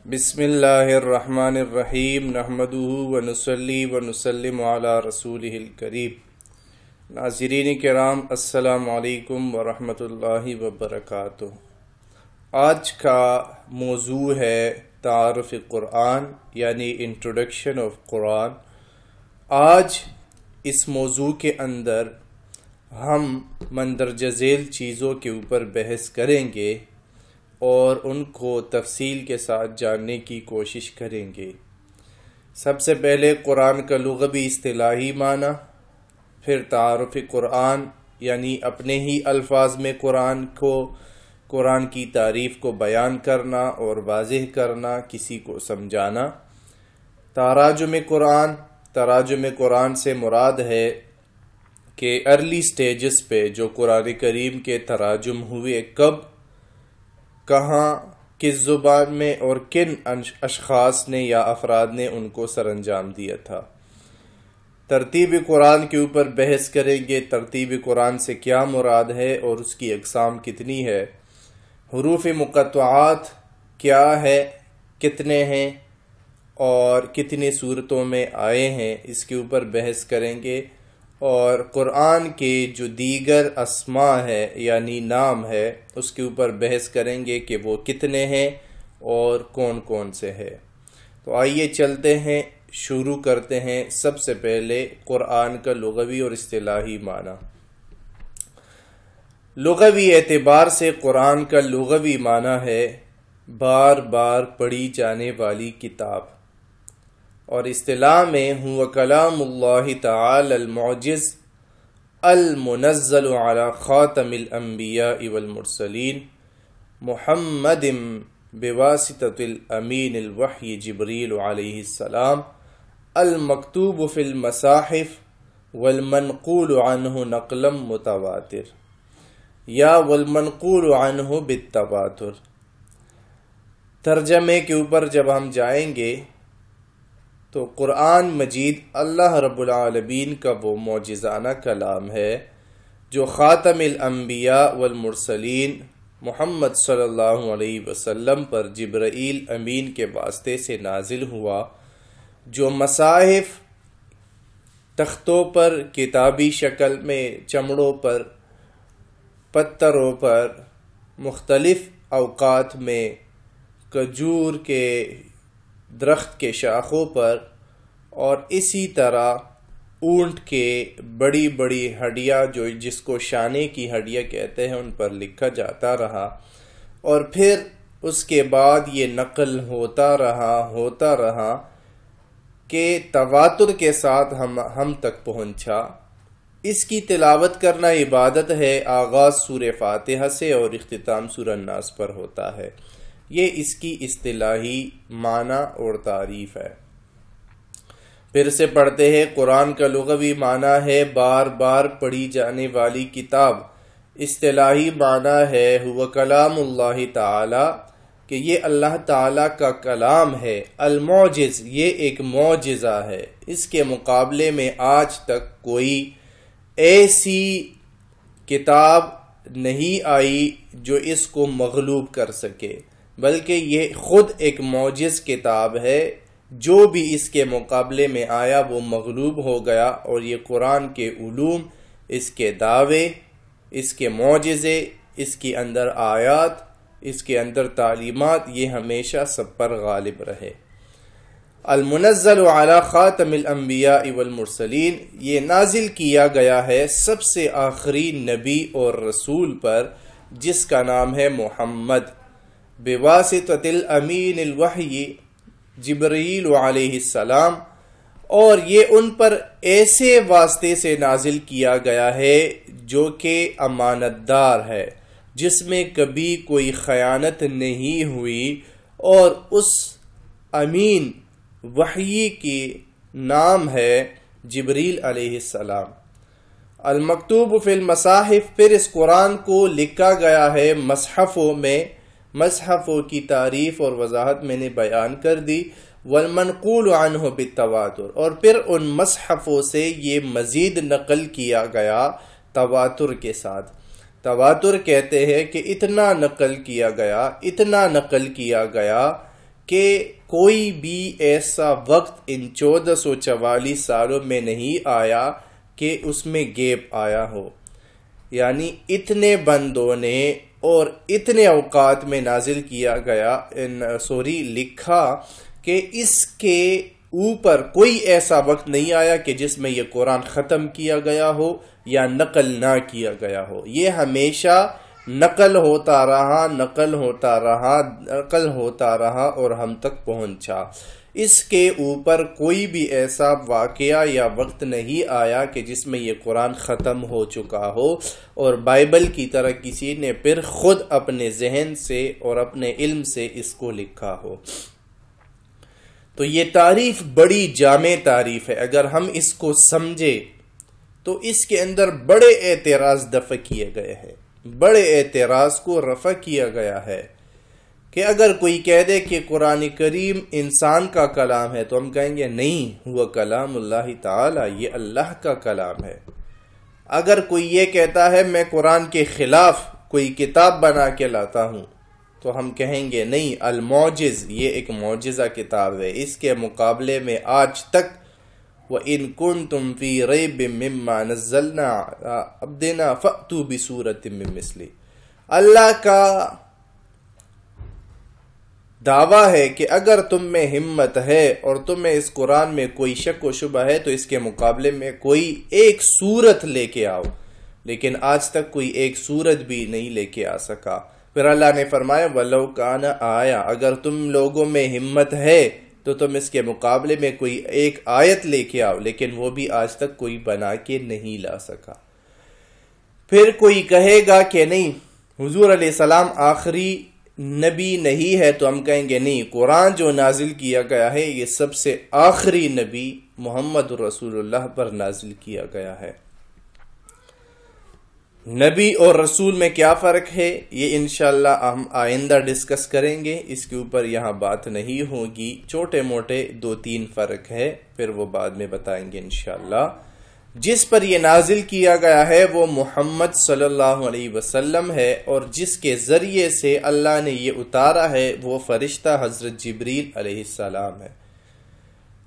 بسم اللہ الرحمن الرحیم نحمدہ ونصلی ونسلم علی رسولہ الکریم۔ ناظرین کرام، السلام علیکم ورحمۃ اللہ وبرکاتہ۔ آج کا موضوع ہے تعارف قرآن، یعنی انٹروڈکشن آف قرآن۔ آج اس موضوع کے اندر ہم مندرجہ ذیل چیزوں کے اوپر بحث کریں گے اور ان کو تفصیل کے ساتھ جاننے کی کوشش کریں گے۔ سب سے پہلے قرآن کا لغوی اصطلاحی معنی، پھر تعارف قرآن یعنی اپنے ہی الفاظ میں قرآن کی تعریف کو بیان کرنا اور واضح کرنا، کسی کو سمجھانا۔ تراجم قرآن سے مراد ہے کہ ارلی سٹیجز پہ جو قرآن کریم کے تراجم ہوئے، کب، کہاں، کس زبان میں اور کن اشخاص نے یا افراد نے ان کو سر انجام دیا تھا۔ ترتیب قرآن کے اوپر بحث کریں گے، ترتیب قرآن سے کیا مراد ہے اور اس کی اقسام کتنی ہے، حروف مقطعات کیا ہے، کتنے ہیں اور کتنی صورتوں میں آئے ہیں، اس کے اوپر بحث کریں گے، اور قرآن کے جو دیگر اسماء ہے یعنی نام ہے اس کے اوپر بحث کریں گے کہ وہ کتنے ہیں اور کون کون سے ہے۔ تو آئیے چلتے ہیں، شروع کرتے ہیں۔ سب سے پہلے قرآن کا لغوی اور اصطلاحی معنی۔ لغوی اعتبار سے قرآن کا لغوی معنی ہے بار بار پڑھی جانے والی کتاب، اور اصطلاح میں ہوا کلام اللہ تعالی المعجز المنزل علی خاتم الانبیاء والمرسلین محمد بواسطۃ الامین الوحی جبریل علیہ السلام المکتوب فی المصاحف والمنقول عنہ نقلا متواتر یا والمنقول عنہ بالتواتر۔ ترجمے کے اوپر جب ہم جائیں گے تو قرآن مجید اللہ رب العالمین کا وہ معجزانہ کلام ہے جو خاتم الانبیاء والمرسلین محمد صلی اللہ علیہ وسلم پر جبرائیل امین کے واسطے سے نازل ہوا، جو مصاحف، تختوں پر، کتابی شکل میں، چمڑوں پر، پتھروں پر، مختلف اوقات میں، کھجور کے درخت کے شاخوں پر، اور اسی طرح اونٹ کے بڑی بڑی ہڈیاں جس کو شانے کی ہڈیاں کہتے ہیں ان پر لکھا جاتا رہا، اور پھر اس کے بعد یہ نقل ہوتا رہا کہ تواتر کے ساتھ ہم تک پہنچا۔ اس کی تلاوت کرنا عبادت ہے۔ آغاز سورہ فاتحہ سے اور اختتام سورہ الناس پر ہوتا ہے۔ یہ اس کی اصطلاحی معنی اور تعریف ہے۔ پھر سے پڑھتے ہیں۔ قرآن کا لغوی معنی ہے بار بار پڑھی جانے والی کتاب۔ اصطلاحی معنی ہے ہوا کلام اللہ تعالی، کہ یہ اللہ تعالی کا کلام ہے۔ المعجز، یہ ایک معجزہ ہے۔ اس کے مقابلے میں آج تک کوئی ایسی کتاب نہیں آئی جو اس کو مغلوب کر سکے، بلکہ یہ خود ایک معجز کتاب ہے۔ جو بھی اس کے مقابلے میں آیا وہ مغلوب ہو گیا، اور یہ قرآن کے علوم، اس کے دعوے، اس کے معجزے، اس کے اندر آیات، اس کے اندر تعلیمات، یہ ہمیشہ سب پر غالب رہے۔ المنزل علی خاتم الانبیاء والمرسلین، یہ نازل کیا گیا ہے سب سے آخری نبی اور رسول پر، جس کا نام ہے محمد، بواسطۃ الامین الوحی جبریل علیہ السلام، اور یہ ان پر ایسے واسطے سے نازل کیا گیا ہے جو کہ امانت دار ہے، جس میں کبھی کوئی خیانت نہیں ہوئی، اور اس امین وحی کی نام ہے جبریل علیہ السلام۔ المکتوب فی المصاحف، پھر اس قرآن کو لکھا گیا ہے مصحفوں میں۔ مصحفوں کی تعریف اور وضاحت میں نے بیان کر دی۔ والمنقول عنہ بالتواتر، اور پھر ان مصحفوں سے یہ مزید نقل کیا گیا تواتر کے ساتھ۔ تواتر کہتے ہیں کہ اتنا نقل کیا گیا کہ کوئی بھی ایسا وقت ان 1444 سالوں میں نہیں آیا کہ اس میں گیپ آیا ہو. یعنی اتنے بندوں نے اور اتنے اوقات میں نازل کیا گیا لکھا کہ اس کے اوپر کوئی ایسا وقت نہیں آیا کہ جس میں یہ قرآن ختم کیا گیا ہو یا نقل نہ کیا گیا ہو. یہ ہمیشہ نقل ہوتا رہا اور ہم تک پہنچا. اس کے اوپر کوئی بھی ایسا واقعہ یا وقت نہیں آیا کہ جس میں یہ قرآن ختم ہو چکا ہو اور بائبل کی طرح کسی نے پھر خود اپنے ذہن سے اور اپنے علم سے اس کو لکھا ہو. تو یہ تعریف بڑی جامع تعریف ہے. اگر ہم اس کو سمجھے تو اس کے اندر بڑے اعتراض دفع کیے گئے ہیں. بڑے اعتراض کو رفع کیا گیا ہے کہ اگر کوئی کہہ دے کہ قرآن کریم انسان کا کلام ہے تو ہم کہیں گے نہیں، ہوا کلام اللہ تعالی، یہ اللہ کا کلام ہے. اگر کوئی یہ کہتا ہے میں قرآن کے خلاف کوئی کتاب بنا کے لاتا ہوں تو ہم کہیں گے نہیں، المعجز، یہ ایک معجزہ کتاب ہے. اس کے مقابلے میں آج تک وَإِن كُنتُمْ فِي رَيْبٍ مِّمَّا نَزَّلْنَا عَلَىٰ عَبْدِنَا فَأْتُوا بِسُورَةٍ مِّن مِّثْلِهِ. اللہ کا دعویٰ ہے کہ اگر تم میں ہمت ہے اور تمہیں اس قرآن میں کوئی شک و شبہ ہے تو اس کے مقابلے میں کوئی ایک سورت لے کے آؤ. لیکن آج تک کوئی ایک سورت بھی نہیں لے کے آ سکا. پھر اللہ نے فرمایا وَلَوْ كَانَ آیا، اگر تم لوگوں میں ہمت ہے تو تم اس کے مقابلے میں کوئی ایک آیت لے کے آؤ، لیکن وہ بھی آج تک کوئی بنا کے نہیں لا سکا. پھر کوئی کہے گا کہ نہیں، حضور علیہ السلام آخری نبی نہیں ہے تو ہم کہیں گے نہیں، قرآن جو نازل کیا گیا ہے یہ سب سے آخری نبی محمد رسول اللہ پر نازل کیا گیا ہے. نبی اور رسول میں کیا فرق ہے یہ انشاءاللہ ہم آئندہ ڈسکس کریں گے. اس کے اوپر یہاں بات نہیں ہوگی. چھوٹے موٹے 2-3 فرق ہے، پھر وہ بعد میں بتائیں گے انشاءاللہ. جس پر یہ نازل کیا گیا ہے وہ محمد صلی اللہ علیہ وسلم ہے، اور جس کے ذریعے سے اللہ نے یہ اتارا ہے وہ فرشتہ حضرت جبریل علیہ السلام ہے.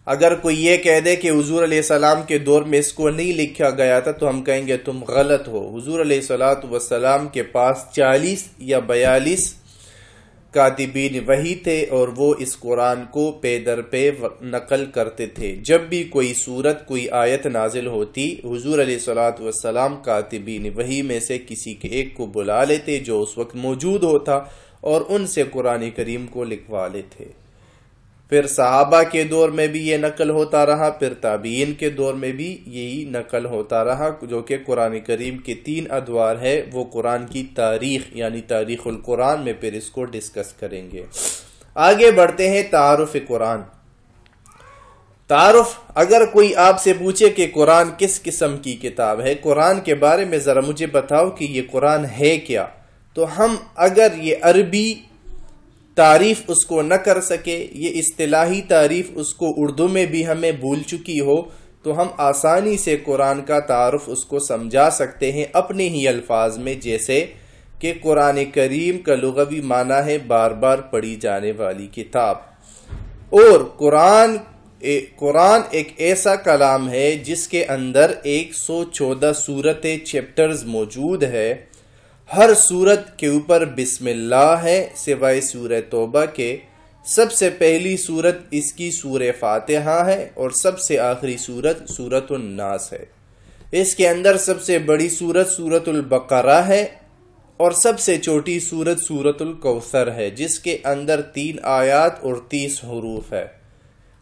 اگر کوئی یہ کہہ دے کہ حضور علیہ السلام کے دور میں اس کو نہیں لکھا گیا تھا تو ہم کہیں گے تم غلط ہو. حضور علیہ السلام کے پاس 40 یا 42 کاتبین وحی تھے اور وہ اس قرآن کو پے در پے نقل کرتے تھے. جب بھی کوئی سورت کوئی آیت نازل ہوتی حضور علیہ السلام کاتبین وحی میں سے کسی کے ایک کو بلا لیتے جو اس وقت موجود ہوتا اور ان سے قرآن کریم کو لکھوا لیتے. پھر صحابہ کے دور میں بھی یہ نقل ہوتا رہا، پھر تابعین کے دور میں بھی یہی نقل ہوتا رہا، جو کہ قرآن کریم کے 3 ادوار ہے. وہ قرآن کی تاریخ یعنی تاریخ القرآن میں پھر اس کو ڈسکس کریں گے. آگے بڑھتے ہیں تعارف قرآن. تعارف، اگر کوئی آپ سے پوچھے کہ قرآن کس قسم کی کتاب ہے، قرآن کے بارے میں ذرا مجھے بتاؤ کہ یہ قرآن ہے کیا، تو ہم اگر یہ عربی تعریف اس کو نہ کر سکے، یہ اصطلاحی تعریف اس کو اردو میں بھی ہمیں بھول چکی ہو، تو ہم آسانی سے قرآن کا تعارف اس کو سمجھا سکتے ہیں اپنے ہی الفاظ میں. جیسے کہ قرآن کریم کا لغوی معنی ہے بار بار پڑھی جانے والی کتاب، اور قرآن ایک ایسا کلام ہے جس کے اندر 114 سورتیں چیپٹرز موجود ہے. ہر سورت کے اوپر بسم اللہ ہے سوائے سورہ توبہ کے. سب سے پہلی سورت اس کی سورہ فاتحہ ہے اور سب سے آخری سورت سورۃ الناس ہے. اس کے اندر سب سے بڑی سورت سورۃ البقرہ ہے اور سب سے چھوٹی سورت سورۃ الکوثر ہے، جس کے اندر 3 آیات اور 30 حروف ہے.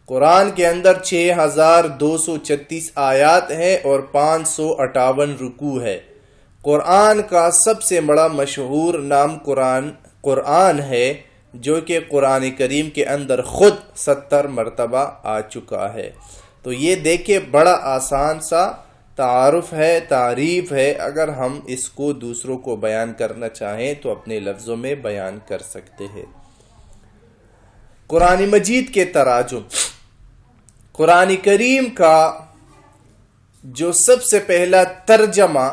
قرآن کے اندر 6236 آیات ہے اور 558 رکوع ہے. قرآن کا سب سے بڑا مشہور نام قرآن ہے، جو کہ قرآن کریم کے اندر خود 70 مرتبہ آ چکا ہے. تو یہ دیکھیں بڑا آسان سا تعارف ہے، تعریف ہے. اگر ہم اس کو دوسروں کو بیان کرنا چاہیں تو اپنے لفظوں میں بیان کر سکتے ہیں. قرآن مجید کے تراجم. قرآن کریم کا جو سب سے پہلا ترجمہ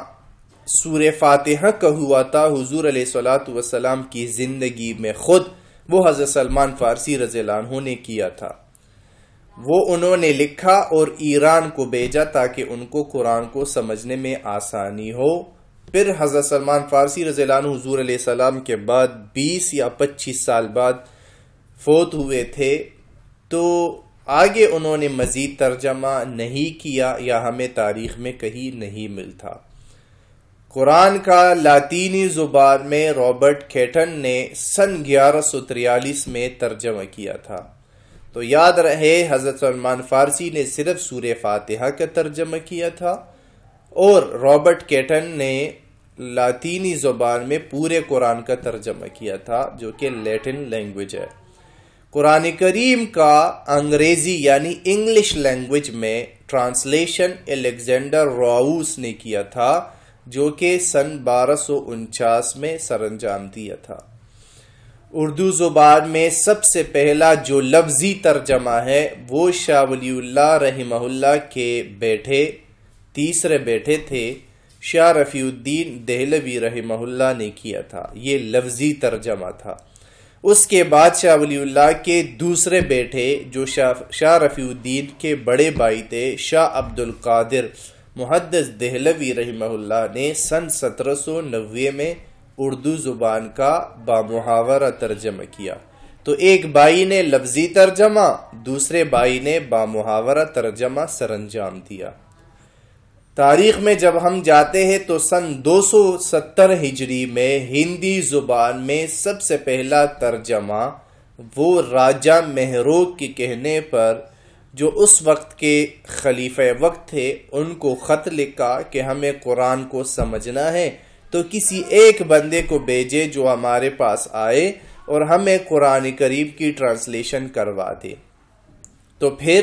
سورہ فاتحہ کا ہوا تھا حضور علیہ الصلوۃ والسلام کی زندگی میں خود وہ حضرت سلمان فارسی رضی اللہ عنہ نے کیا تھا. وہ انہوں نے لکھا اور ایران کو بھیجا تاکہ ان کو قرآن کو سمجھنے میں آسانی ہو. پھر حضرت سلمان فارسی رضی اللہ عنہ حضور علیہ السلام کے بعد 20 یا 25 سال بعد فوت ہوئے تھے، تو آگے انہوں نے مزید ترجمہ نہیں کیا یا ہمیں تاریخ میں کہیں نہیں ملتا. قرآن کا لاطینی زبان میں رابرٹ کیٹن نے سن 1143 میں ترجمہ کیا تھا. تو یاد رہے حضرت سلمان فارسی نے صرف سورہ فاتحہ کا ترجمہ کیا تھا اور رابرٹ کیٹن نے لاطینی زبان میں پورے قرآن کا ترجمہ کیا تھا جو کہ لیٹن لینگویج ہے. قرآن کریم کا انگریزی یعنی انگلش لینگویج میں ٹرانسلیشن الیگزینڈر راؤس نے کیا تھا جو کہ سن 1249 میں سر انجام دیا تھا. اردو زبان میں سب سے پہلا جو لفظی ترجمہ ہے وہ شاہ ولی اللہ رحمہ اللہ کے تیسرے بیٹے تھے شاہ رفیع الدین دہلوی رحمہ اللہ نے کیا تھا. یہ لفظی ترجمہ تھا. اس کے بعد شاہ ولی اللہ کے دوسرے بیٹے جو شاہ رفیع الدین کے بڑے بھائی تھے شاہ عبد القادر محدث دہلوی رحمہ اللہ نے سن 1790 میں اردو زبان کا بامحاورہ ترجمہ کیا. تو ایک بھائی نے لفظی ترجمہ، دوسرے بھائی نے بامحاورہ ترجمہ سر انجام دیا. تاریخ میں جب ہم جاتے ہیں تو سن 270 ہجری میں ہندی زبان میں سب سے پہلا ترجمہ وہ راجہ مہروگ کے کہنے پر جو اس وقت کے خلیفہ وقت تھے ان کو خط لکھا کہ ہمیں قرآن کو سمجھنا ہے تو کسی ایک بندے کو بھیجے جو ہمارے پاس آئے اور ہمیں قرآن کریم کی ٹرانسلیشن کروا دے. تو پھر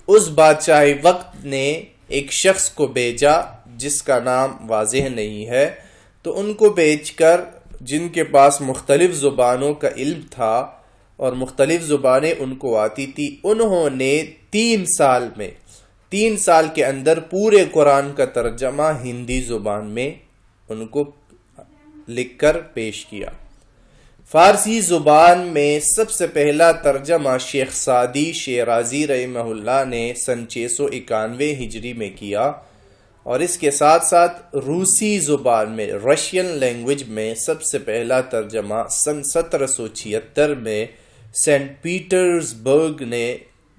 اس بادشاہ وقت نے ایک شخص کو بھیجا جس کا نام واضح نہیں ہے، تو ان کو بھیج کر جن کے پاس مختلف زبانوں کا علم تھا اور مختلف زبانیں ان کو آتی تھی، انہوں نے 3 سال کے اندر پورے قرآن کا ترجمہ ہندی زبان میں ان کو لکھ کر پیش کیا. فارسی زبان میں سب سے پہلا ترجمہ شیخ سعدی شیرازی رحمہ اللہ نے سن 691 ہجری میں کیا، اور اس کے ساتھ ساتھ روسی زبان میں رشین لینگویج میں سب سے پہلا ترجمہ سن 1776 میں سینٹ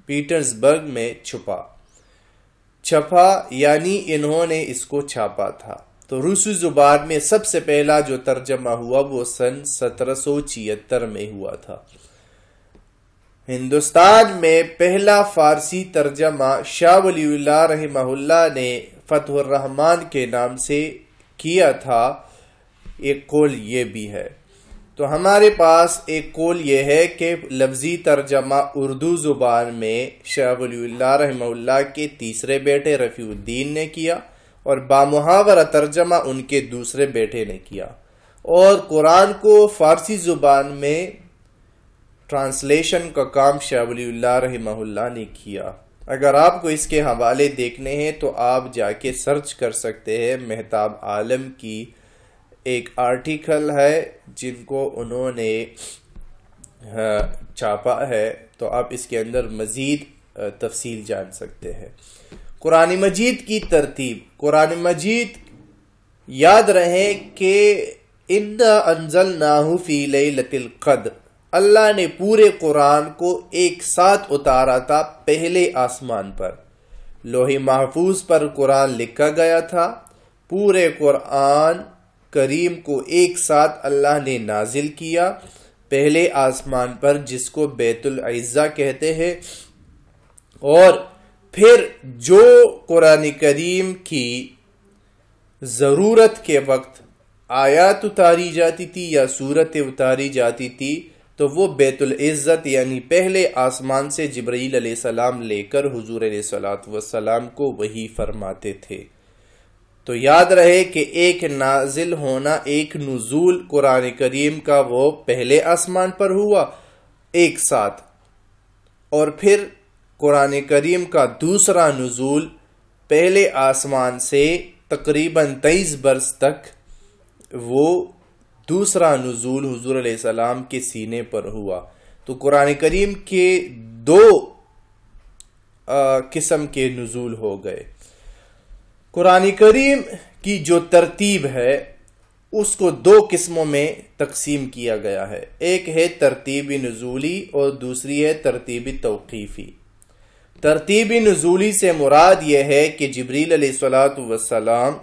پیٹرزبرگ میں چھپا یعنی انہوں نے اس کو چھاپا تھا. تو روسی زبان میں سب سے پہلا جو ترجمہ ہوا وہ سن 1776 میں ہوا تھا. ہندوستان میں پہلا فارسی ترجمہ شاہ ولی اللہ رحمہ اللہ نے فتح الرحمان کے نام سے کیا تھا. ایک قول یہ بھی ہے. تو ہمارے پاس ایک قول یہ ہے کہ لفظی ترجمہ اردو زبان میں شاہ ولی اللہ رحمہ اللہ کے تیسرے بیٹے رفیع الدین نے کیا اور بامحاورہ ترجمہ ان کے دوسرے بیٹے نے کیا، اور قرآن کو فارسی زبان میں ٹرانسلیشن کا کام شاہ ولی اللہ رحمہ اللہ نے کیا. اگر آپ کو اس کے حوالے دیکھنے ہیں تو آپ جا کے سرچ کر سکتے ہیں. مہتاب عالم کی ایک آرٹیکل ہے جن کو انہوں نے چھاپا ہے، تو آپ اس کے اندر مزید تفصیل جان سکتے ہیں. قرآن مجید کی ترتیب. قرآن مجید یاد رہے کہ اِنَّا أَنزَلْنَاهُ فِي لَيْلَةِ الْقَدْرِ، اللہ نے پورے قرآن کو ایک ساتھ اتارا تھا پہلے آسمان پر. لوح محفوظ پر قرآن لکھا گیا تھا. پورے قرآن کریم کو ایک ساتھ اللہ نے نازل کیا پہلے آسمان پر جس کو بیت العزہ کہتے ہیں. اور پھر جو قرآن کریم کی ضرورت کے وقت آیات اتاری جاتی تھی یا سورت اتاری جاتی تھی تو وہ بیت العزت یعنی پہلے آسمان سے جبرائیل علیہ السلام لے کر حضور علیہ الصلوۃ والسلام کو وحی فرماتے تھے. تو یاد رہے کہ ایک نازل ہونا، ایک نزول قرآن کریم کا وہ پہلے آسمان پر ہوا ایک ساتھ، اور پھر قرآن کریم کا دوسرا نزول پہلے آسمان سے تقریباً 23 برس تک وہ دوسرا نزول حضور علیہ السلام کے سینے پر ہوا۔ تو قرآن کریم کے 2 قسم کے نزول ہو گئے۔ قرآن کریم کی جو ترتیب ہے اس کو 2 قسموں میں تقسیم کیا گیا ہے، ایک ہے ترتیبی نزولی اور دوسری ہے ترتیبی توقیفی۔ ترتیبی نزولی سے مراد یہ ہے کہ جبریل علیہ السلام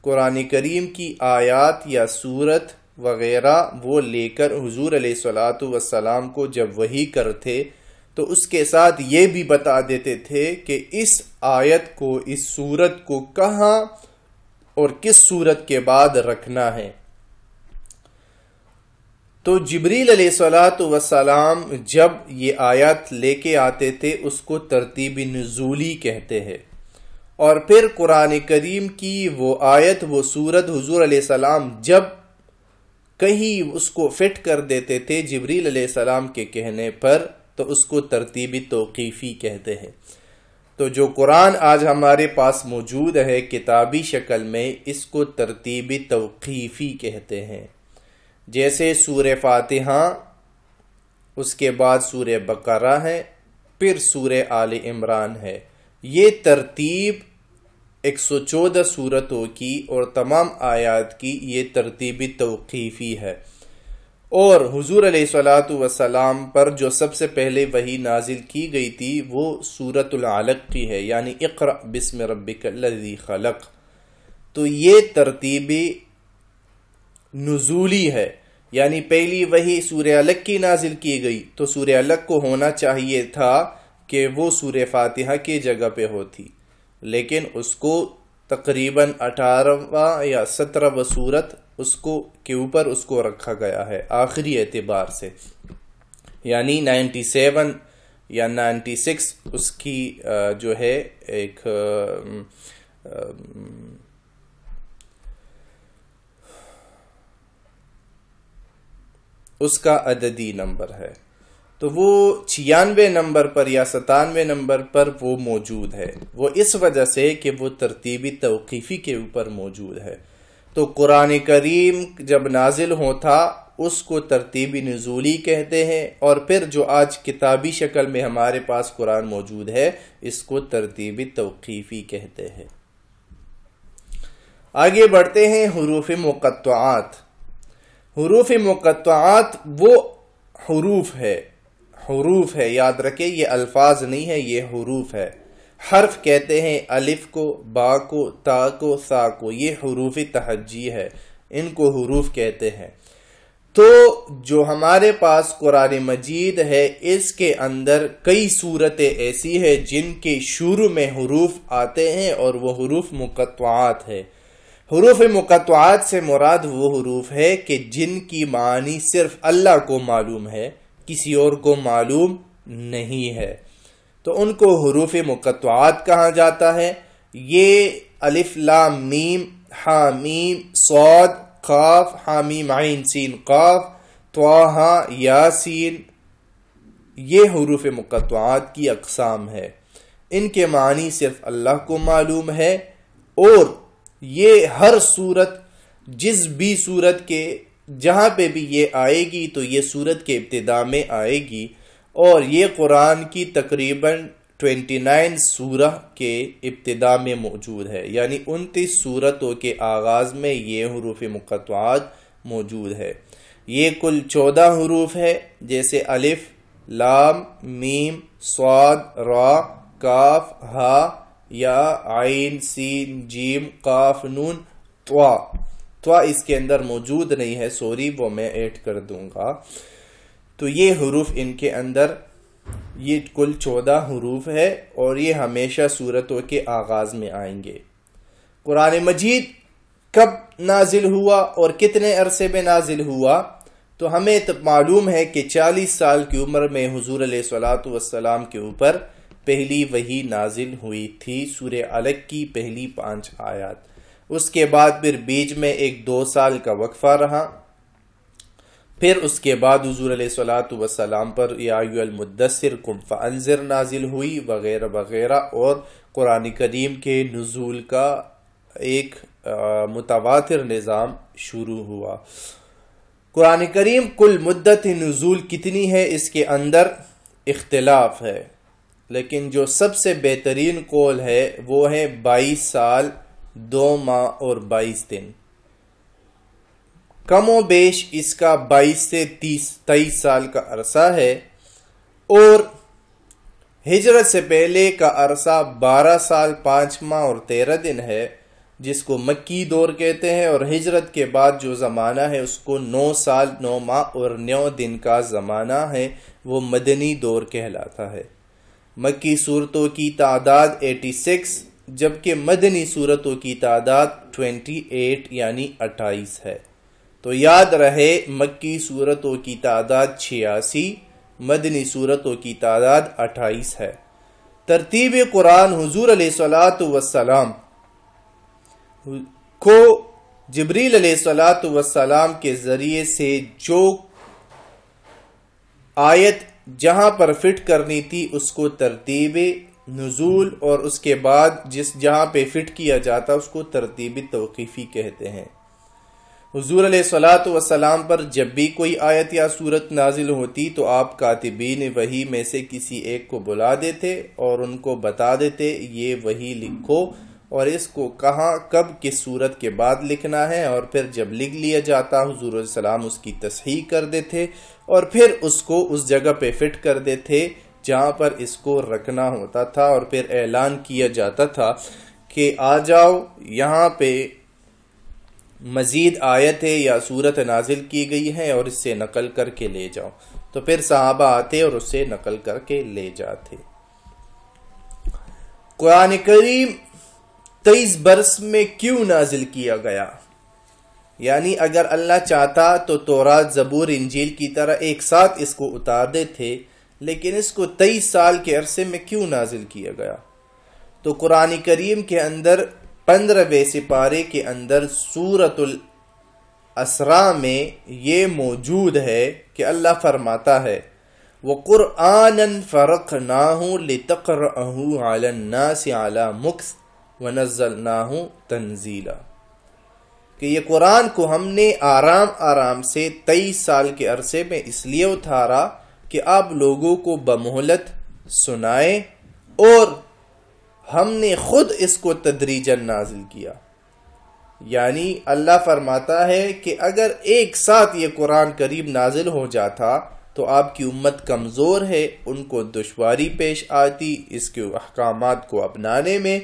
قرآن کریم کی آیات یا سورت وغیرہ وہ لے کر حضور علیہ السلام کو جب وحی کرتے تو اس کے ساتھ یہ بھی بتا دیتے تھے کہ اس آیت کو، اس سورت کو کہاں اور کس سورت کے بعد رکھنا ہے۔ تو جبریل علیہ السلام جب یہ آیات لے کے آتے تھے اس کو ترتیبی نزولی کہتے ہیں، اور پھر قرآن کریم کی وہ آیت وہ سورت حضور علیہ السلام جب کہیں اس کو فٹ کر دیتے تھے جبریل علیہ السلام کے کہنے پر تو اس کو ترتیبی توقیفی کہتے ہیں۔ تو جو قرآن آج ہمارے پاس موجود ہے کتابی شکل میں، اس کو ترتیبی توقیفی کہتے ہیں۔ جیسے سورہ فاتحہ، اس کے بعد سورہ بقرہ ہے، پھر سورہ آل عمران ہے۔ یہ ترتیب 114 سورتوں کی اور تمام آیات کی یہ ترتیبی توقیفی ہے۔ اور حضور علیہ السلام پر جو سب سے پہلے وحی نازل کی گئی تھی وہ سورۃ العلق کی ہے، یعنی اقرأ بسم ربک الذی خلق۔ تو یہ ترتیبی نزولی ہے، یعنی پہلی وحی سورہ علق کی نازل کی گئی تو سورہ علق کو ہونا چاہیے تھا کہ وہ سورہ فاتحہ کی جگہ پہ ہوتی، لیکن اس کو تقریباً 18واں یا 17واں سورت اس کو کے اوپر اس کو رکھا گیا ہے آخری اعتبار سے، یعنی 97 یا 96 اس کی جو ہے ایک اس کا عددی نمبر ہے، تو وہ 96 نمبر پر یا 97 نمبر پر وہ موجود ہے، وہ اس وجہ سے کہ وہ ترتیبی توقیفی کے اوپر موجود ہے۔ تو قرآن کریم جب نازل ہوتا اس کو ترتیبی نزولی کہتے ہیں، اور پھر جو آج کتابی شکل میں ہمارے پاس قرآن موجود ہے اس کو ترتیبی توقیفی کہتے ہیں۔ آگے بڑھتے ہیں حروف مقطعات۔ حروف مقطعات وہ حروف ہے، یاد رکھیں یہ الفاظ نہیں ہے، یہ حروف ہے۔ حرف کہتے ہیں الف کو، با کو، تا کو، سا کو، یہ حروف تہجی ہے، ان کو حروف کہتے ہیں۔ تو جو ہمارے پاس قرآن مجید ہے اس کے اندر کئی صورتیں ایسی ہیں جن کے شروع میں حروف آتے ہیں اور وہ حروف مقطعات ہے۔ حروف مقطعات سے مراد وہ حروف ہے کہ جن کی معنی صرف اللہ کو معلوم ہے، کسی اور کو معلوم نہیں ہے، تو ان کو حروف مقطعات کہا جاتا ہے۔ یہ الف لام میم، ہا میم، صاد، قاف، حامیم عین سین قاف، طٰہٰ، یاسین، یہ حروف مقطعات کی اقسام ہے۔ ان کے معنی صرف اللہ کو معلوم ہے، اور یہ ہر صورت، جس بھی صورت کے جہاں پہ بھی یہ آئے گی تو یہ صورت کے ابتدا میں آئے گی، اور یہ قرآن کی تقریباً 29 سورہ کے ابتدا میں موجود ہے، یعنی 29 سورتوں کے آغاز میں یہ حروف مقطعات موجود ہے۔ یہ کل 14 حروف ہے، جیسے الف، لام، میم، صاد، را، کاف، ہا، یا، عین، سین، جیم، قاف، نون، طا اس کے اندر موجود نہیں ہے، سوری، وہ میں ایڈ کر دوں گا۔ تو یہ حروف ان کے اندر، یہ کل 14 حروف ہے، اور یہ ہمیشہ سورتوں کے آغاز میں آئیں گے۔ قرآن مجید کب نازل ہوا اور کتنے عرصے میں نازل ہوا؟ تو ہمیں معلوم ہے کہ 40 سال کی عمر میں حضور علیہ السلام کے اوپر پہلی وحی نازل ہوئی تھی، سورہ علق کی پہلی 5 آیات۔ اس کے بعد پھر بیچ میں 1-2 سال کا وقفہ رہا، پھر اس کے بعد حضور علیہ السلام پر یا ایھا المدثر قم فانذر نازل ہوئی، وغیرہ وغیرہ، اور قرآن کریم کے نزول کا ایک متواتر نظام شروع ہوا۔ قرآن کریم کل مدت نزول کتنی ہے اس کے اندر اختلاف ہے، لیکن جو سب سے بہترین قول ہے وہ ہے 22 سال 2 ماہ اور 22 دن۔ کم و بیش اس کا 22 سے 23 سال کا عرصہ ہے، اور ہجرت سے پہلے کا عرصہ 12 سال 5 ماہ اور 13 دن ہے، جس کو مکی دور کہتے ہیں، اور ہجرت کے بعد جو زمانہ ہے اس کو 9 سال 9 ماہ اور 9 دن کا زمانہ ہے، وہ مدنی دور کہلاتا ہے۔ مکی صورتوں کی تعداد 86 جبکہ مدنی صورتوں کی تعداد 28 یعنی 28 ہے۔ تو یاد رہے مکی صورتوں کی تعداد 86، مدنی صورتوں کی تعداد 28 ہے۔ ترتیب قرآن حضور علیہ الصلوۃ والسلام کو جبریل علیہ الصلوۃ والسلام کے ذریعے سے جو آیت جہاں پر فٹ کرنی تھی اس کو ترتیب نزول، اور اس کے بعد جہاں پہ فٹ کیا جاتا اس کو ترتیب توقیفی کہتے ہیں۔ حضور علیہ الصلوۃ والسلام پر جب بھی کوئی آیت یا سورت نازل ہوتی تو آپ کاتبین وحی میں سے کسی ایک کو بلا دیتے اور ان کو بتا دیتے یہ وحی لکھو، اور اس کو کہاں کب کس صورت کے بعد لکھنا ہے، اور پھر جب لکھ لیا جاتا حضور علیہ السلام اس کی تصحیح کر دیتے اور پھر اس کو اس جگہ پہ فٹ کر دیتے جہاں پر اس کو رکھنا ہوتا تھا، اور پھر اعلان کیا جاتا تھا کہ آ جاؤ یہاں پہ مزید آیت ہے یا صورت نازل کی گئی ہے اور اس سے نقل کر کے لے جاؤ، تو پھر صحابہ آتے اور اس سے نقل کر کے لے جاتے۔ قرآن کریم 23 برس میں کیوں نازل کیا گیا؟ یعنی اگر اللہ چاہتا تو تورات زبور انجیل کی طرح ایک ساتھ اس کو اتار دیتے، لیکن اس کو 23 سال کے عرصے میں کیوں نازل کیا گیا؟ تو قرآن کریم کے اندر 15ویں سپارے کے اندر سورۃ الاسراء میں یہ موجود ہے کہ اللہ فرماتا ہے وَقُرْآنًا فَرَقْنَاهُ لِتَقْرَأَهُ عَلَى النَّاسِ عَلَى مُكْثٍ وَنَزَّلْنَاهُ تَنزِيلًا، کہ یہ قرآن کو ہم نے آرام آرام سے 23 سال کے عرصے میں اس لیے اتارا کہ آپ لوگوں کو بمہلت سنائیں، اور ہم نے خود اس کو تدریجاً نازل کیا۔ یعنی اللہ فرماتا ہے کہ اگر ایک ساتھ یہ قرآن کریم نازل ہو جاتا تو آپ کی امت کمزور ہے، ان کو دشواری پیش آتی اس کے احکامات کو اپنانے میں،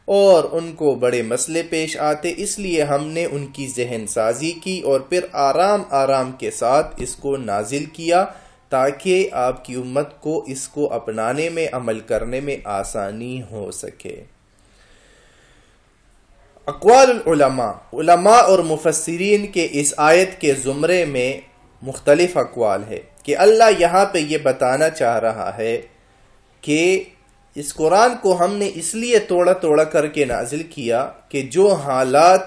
اور ان کو بڑے مسئلے پیش آتے، اس لیے ہم نے ان کی ذہن سازی کی اور پھر آرام آرام کے ساتھ اس کو نازل کیا تاکہ آپ کی امت کو اس کو اپنانے میں عمل کرنے میں آسانی ہو سکے۔ اقوال العلماء، علماء اور مفسرین کے اس آیت کے زمرے میں مختلف اقوال ہے کہ اللہ یہاں پہ یہ بتانا چاہ رہا ہے کہ اس قرآن کو ہم نے اس لیے توڑا توڑا کر کے نازل کیا کہ جو حالات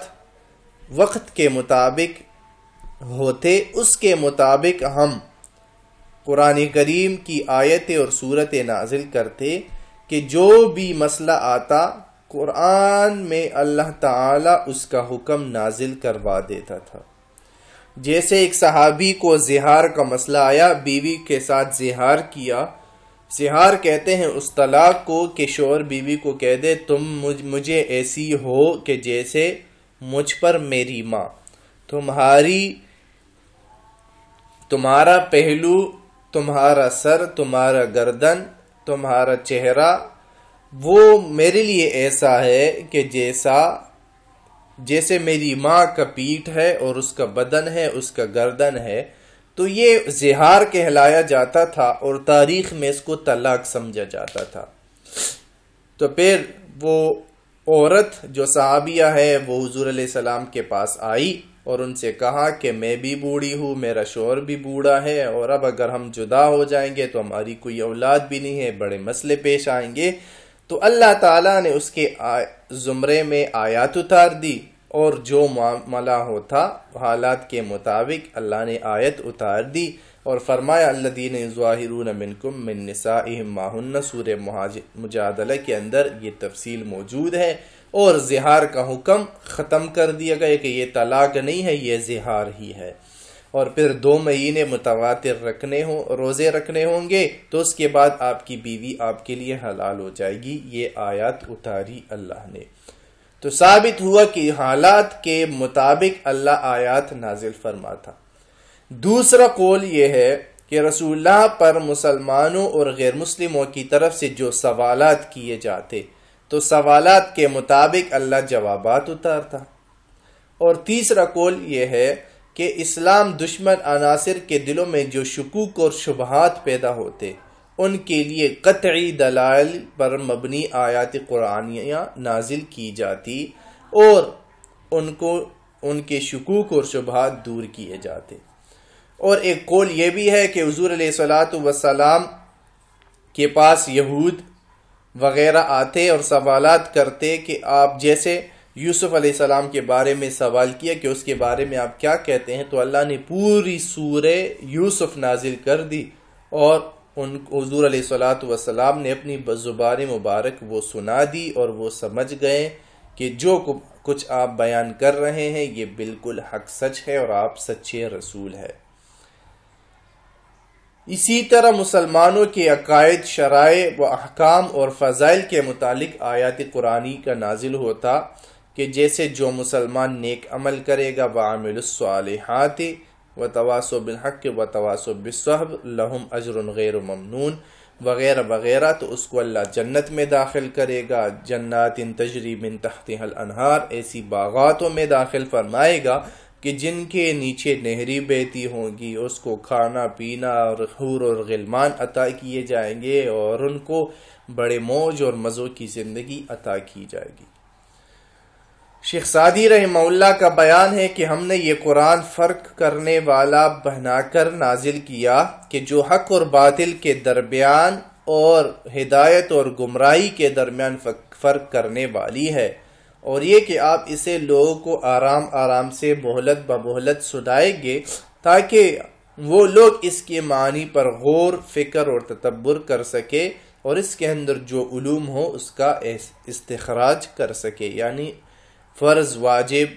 وقت کے مطابق ہوتے اس کے مطابق ہم قرآن کریم کی آیتیں اور صورتیں نازل کرتے، کہ جو بھی مسئلہ آتا قرآن میں اللہ تعالی اس کا حکم نازل کروا دیتا تھا۔ جیسے ایک صحابی کو زہار کا مسئلہ آیا، بیوی کے ساتھ زہار کیا، زہار کہتے ہیں اس طلاق کو کہ شوہر بیوی کو کہہ دے تم مجھے ایسی ہو کہ جیسے مجھ پر میری ماں، تمہارا پہلو، تمہارا سر، تمہارا گردن، تمہارا چہرہ وہ میرے لیے ایسا ہے کہ جیسے میری ماں کا پیٹھ ہے اور اس کا بدن ہے، اس کا گردن ہے۔ تو یہ زہار کہلایا جاتا تھا اور تاریخ میں اس کو طلاق سمجھا جاتا تھا۔ تو پھر وہ عورت جو صحابیہ ہے وہ حضور علیہ السلام کے پاس آئی اور ان سے کہا کہ میں بھی بوڑھی ہوں، میرا شوہر بھی بوڑھا ہے، اور اب اگر ہم جدا ہو جائیں گے تو ہماری کوئی اولاد بھی نہیں ہے، بڑے مسئلے پیش آئیں گے۔ تو اللہ تعالیٰ نے اس کے زمرے میں آیات اتار دی، اور جو معاملہ ہوتا حالات کے مطابق اللہ نے آیت اتار دی اور فرمایا الذین یظاہرون منکم من نسائہم ما ہن، سورہ مجادلہ کے اندر یہ تفصیل موجود ہے۔ اور زہار کا حکم ختم کر دیا گیا کہ یہ طلاق نہیں ہے، یہ زہار ہی ہے۔ اور پھر 2 مہینے متواتر روزے رکھنے ہوں گے، تو اس کے بعد آپ کی بیوی آپ کے لیے حلال ہو جائے گی۔ یہ آیات اتاری اللہ نے، تو ثابت ہوا کہ حالات کے مطابق اللہ آیات نازل فرماتا۔ دوسرا قول یہ ہے کہ رسول اللہ پر مسلمانوں اور غیر مسلموں کی طرف سے جو سوالات کیے جاتے تو سوالات کے مطابق اللہ جوابات اتارتا۔ اور تیسرا قول یہ ہے کہ اسلام دشمن عناصر کے دلوں میں جو شکوک اور شبہات پیدا ہوتے ان کے لیے قطعی دلائل پر مبنی آیات قرآنیہ نازل کی جاتی اور ان کے شکوک اور شبہات دور کیے جاتے۔ اور ایک قول یہ بھی ہے کہ حضور علیہ الصلوۃ والسلام کے پاس یہود وغیرہ آتے اور سوالات کرتے کہ آپ جیسے یوسف علیہ السلام کے بارے میں سوال کیا کہ اس کے بارے میں آپ کیا کہتے ہیں، تو اللہ نے پوری سورہ یوسف نازل کر دی اور حضور علیہ الصلوۃ والسلام نے اپنی زبان مبارک وہ سنا دی اور وہ سمجھ گئے کہ جو کچھ آپ بیان کر رہے ہیں یہ بالکل حق سچ ہے اور آپ سچے رسول ہیں۔ اسی طرح مسلمانوں کے عقائد، شرائع و احکام اور فضائل کے متعلق آیات قرآنی کا نازل ہوتا کہ جیسے جو مسلمان نیک عمل کرے گا وَعَمِلُوا الصَّالِحَاتِ وَتَوَاصَوْا بِالْحَقِّ وَتَوَاصَوْا بِالصَّبْرِ لَهُمْ أَجْرٌ غَيْرُ مَمْنُونٍ وغیرہ وغیرہ، تو اس کو اللہ جنت میں داخل کرے گا، جنات تجری من تحتها الانہار، ایسی باغاتوں میں داخل فرمائے گا کہ جن کے نیچے نہری بہتی ہوں گی، اس کو کھانا پینا اور حور اور غلمان عطا کیے جائیں گے اور ان کو بڑے موج اور مزوں کی زندگی عطا کی جائے گی۔ شیخ سعدی رحمہ اللہ کا بیان ہے کہ ہم نے یہ قرآن فرق کرنے والا بنا کر نازل کیا کہ جو حق اور باطل کے درمیان اور ہدایت اور گمراہی کے درمیان فرق کرنے والی ہے، اور یہ کہ آپ اسے لوگوں کو آرام آرام سے مہلت بمہلت سنائیں گے تاکہ وہ لوگ اس کے معنی پر غور فکر اور تدبر کر سکے اور اس کے اندر جو علوم ہو اس کا استخراج کر سکے، یعنی فرض، واجب،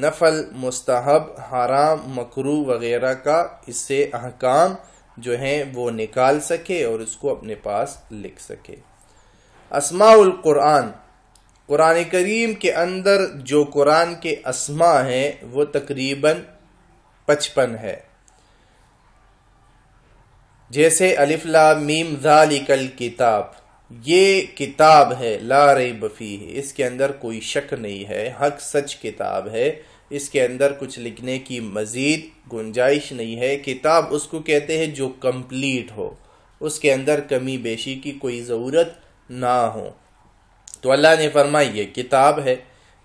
نفل، مستحب، حرام، مکروہ وغیرہ کا اس سے احکام جو ہیں وہ نکال سکے اور اس کو اپنے پاس لکھ سکے۔ اسماء القرآن، قرآن کریم کے اندر جو قرآن کے اسماء ہیں وہ تقریباً 55 ہے، جیسے الف لام میم ذالک الکتاب، یہ کتاب ہے، لا ریب فیہ، اس کے اندر کوئی شک نہیں ہے، حق سچ کتاب ہے، اس کے اندر کچھ لکھنے کی مزید گنجائش نہیں ہے۔ کتاب اس کو کہتے ہیں جو کمپلیٹ ہو، اس کے اندر کمی بیشی کی کوئی ضرورت نہ ہو، تو اللہ نے فرمایا یہ کتاب ہے۔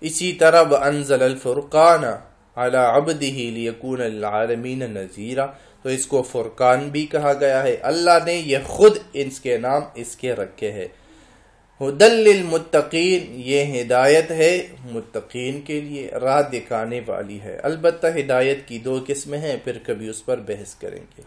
اسی طرح وَأَنزَلَ الْفُرْقَانَ عَلَىٰ عَبْدِهِ لِيَكُونَ لِلْعَالَمِينَ نَذِيرًا، تو اس کو فرقان بھی کہا گیا ہے، اللہ نے یہ خود اس کے نام اس کے رکھے ہیں۔ ہدی للمتقین، یہ ہدایت ہے متقین کے لیے، راہ دکھانے والی ہے۔ البتہ ہدایت کی 2 قسمیں ہیں، پھر کبھی اس پر بحث کریں گے۔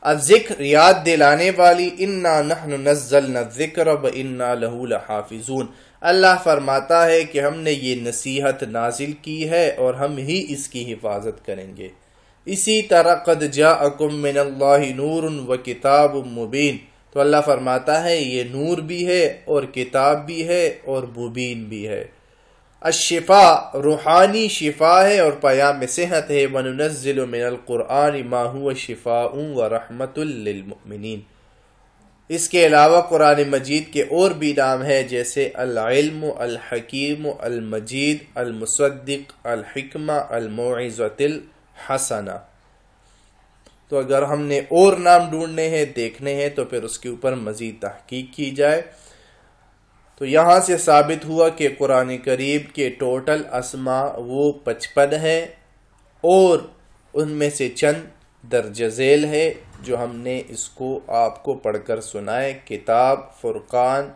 الذکر، یاد دلانے والی، انا نحن نزلنا الذکر وانا لہ لحافظون، اللہ فرماتا ہے کہ ہم نے یہ نصیحت نازل کی ہے اور ہم ہی اس کی حفاظت کریں گے۔ اسی طرح قد جاءکم من اللہ نور وکتاب مبین، تو اللہ فرماتا ہے یہ نور بھی ہے اور کتاب بھی ہے اور مبین بھی ہے۔ الشفاء، روحانی شفا ہے اور پیام صحت ہے۔ وَنُنَزِّلُ مِنَ الْقُرْآنِ مَا هُوَ شِفَاءٌ وَرَحْمَةٌ لِّلْمُؤْمِنِينَ، اس کے علاوہ قرآن مجید کے اور بھی نام ہے جیسے العلم، الحکیم، المجید، المصدق، الحکمہ، الموعظۃ الحسنہ۔ تو اگر ہم نے اور نام ڈھونڈنے ہیں، دیکھنے ہیں، تو پھر اس کے اوپر مزید تحقیق کی جائے۔ تو یہاں سے ثابت ہوا کہ قرآن کریم کے ٹوٹل اسماء وہ 55 ہے اور ان میں سے چند درج ذیل ہے جو ہم نے اس کو آپ کو پڑھ کر سنائے۔ کتاب، فرقان،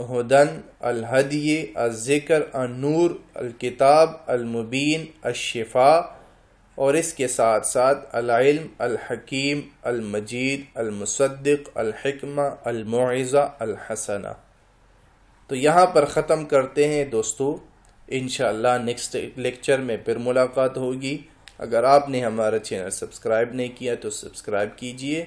ہدن، الہدی، الذکر، النور، الکتاب، المبین، الشفاء، اور اس کے ساتھ ساتھ العلم، الحکیم، المجید، المصدق، الحکمہ، الموعظہ، الحسنہ۔ تو یہاں پر ختم کرتے ہیں دوستو، انشاءاللہ نیکسٹ لیکچر میں پھر ملاقات ہوگی۔ اگر آپ نے ہمارا چینل سبسکرائب نہیں کیا تو سبسکرائب کیجئے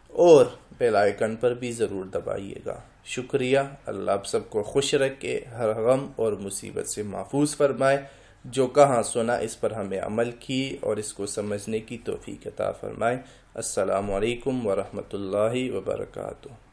اور بیل آئیکن پر بھی ضرور دبائیے گا۔ شکریہ۔ اللہ آپ سب کو خوش رکھے، ہر غم اور مصیبت سے محفوظ فرمائے۔ جو کہاں سنا اس پر ہمیں عمل کی اور اس کو سمجھنے کی توفیق عطا فرمائے۔ السلام علیکم ورحمۃ اللہ وبرکاتہ۔